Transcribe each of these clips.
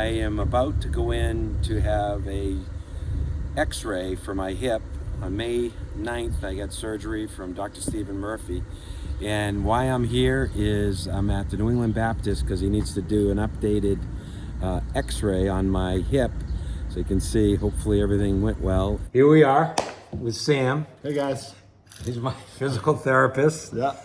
I am about to go in to have a x-ray for my hip. On May 9th, I got surgery from Dr. Stephen Murphy. And why I'm here is I'm at the New England Baptist because he needs to do an updated x-ray on my hip. So you can see, hopefully everything went well. Here we are with Sam. Hey guys. He's my physical therapist. Yeah.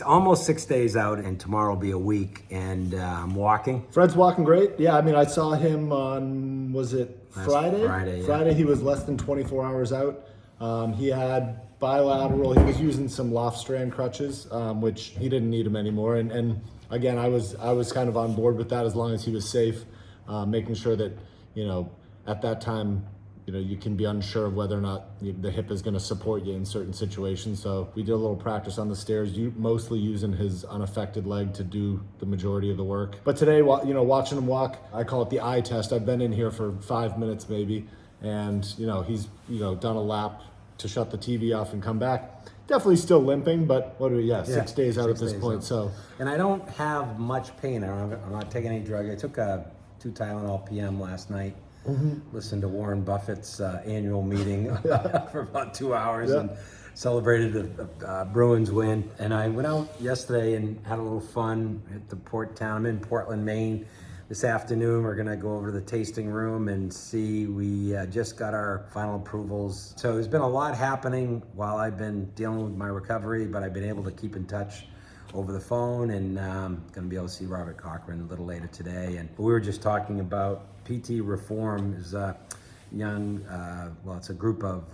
Almost 6 days out, and tomorrow will be a week, and I'm walking. Fred's walking great. Yeah, I mean, I saw him on, was it Friday? Friday, yeah. Friday, he was less than 24 hours out. He had bilateral, he was using some loft strand crutches, which he didn't need them anymore. And again, I was kind of on board with that as long as he was safe, making sure that, at that time, you can be unsure of whether or not the hip is going to support you in certain situations. So we did a little practice on the stairs, mostly using his unaffected leg to do the majority of the work. But today, watching him walk, I call it the eye test. I've been in here for 5 minutes maybe, and he's done a lap to shut the TV off and come back. Definitely still limping, but 6 days out at this point. So, and I don't have much pain. I'm not taking any drug. I took 2 Tylenol PM last night. Listened to Warren Buffett's annual meeting for about 2 hours and celebrated the Bruins win. And I went out yesterday and had a little fun at the port town. I'm in Portland, Maine. This afternoon, we're gonna go over to the tasting room and see. We just got our final approvals. So there's been a lot happening while I've been dealing with my recovery, but I've been able to keep in touch over the phone, and gonna be able to see Robert Cochran a little later today. And we were just talking about PT Reform is a young, it's a group of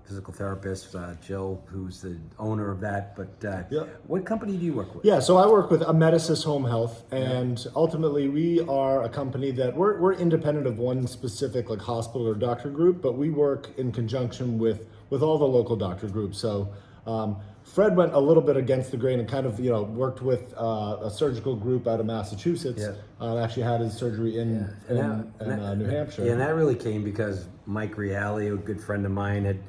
physical therapists. Jill, who's the owner of that, but what company do you work with? Yeah, so I work with Amedisys Home Health, and ultimately we are a company that we're independent of one specific hospital or doctor group, but we work in conjunction with all the local doctor groups. So Fred went a little bit against the grain and kind of worked with a surgical group out of Massachusetts. Actually had his surgery in New Hampshire. Yeah, and that really came because Mike Reale, a good friend of mine, had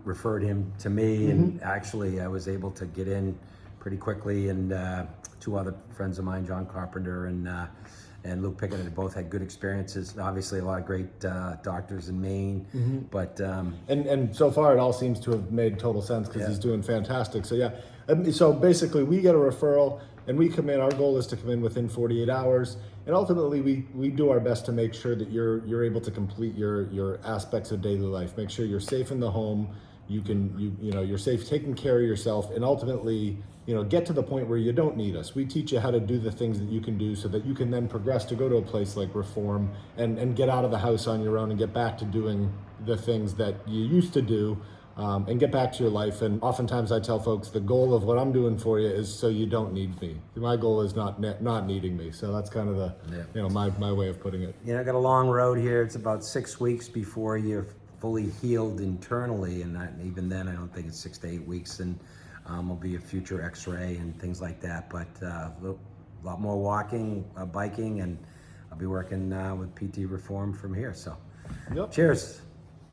referred him to me, and actually I was able to get in pretty quickly. And 2 other friends of mine, John Carpenter and Luke Pickett, had both had good experiences. Obviously, a lot of great doctors in Maine, but and so far it all seems to have made total sense because he's doing fantastic. So so basically we get a referral and we come in. Our goal is to come in within 48 hours, and ultimately we do our best to make sure that you're able to complete your aspects of daily life. Make sure you're safe in the home. You're safe taking care of yourself, and ultimately get to the point where you don't need us. We teach you how to do the things that you can do so that you can then progress to go to a place like Reform and get out of the house on your own and get back to doing the things that you used to do, and get back to your life. And oftentimes I tell folks the goal of what I'm doing for you is so you don't need me. My goal is not needing me. So that's kind of the my way of putting it. I got a long road here. It's about 6 weeks before you're fully healed internally, and even then I don't think it's 6 to 8 weeks, and will be a future x-ray and things like that. But a lot more walking, biking, and I'll be working with PT Reform from here. So cheers.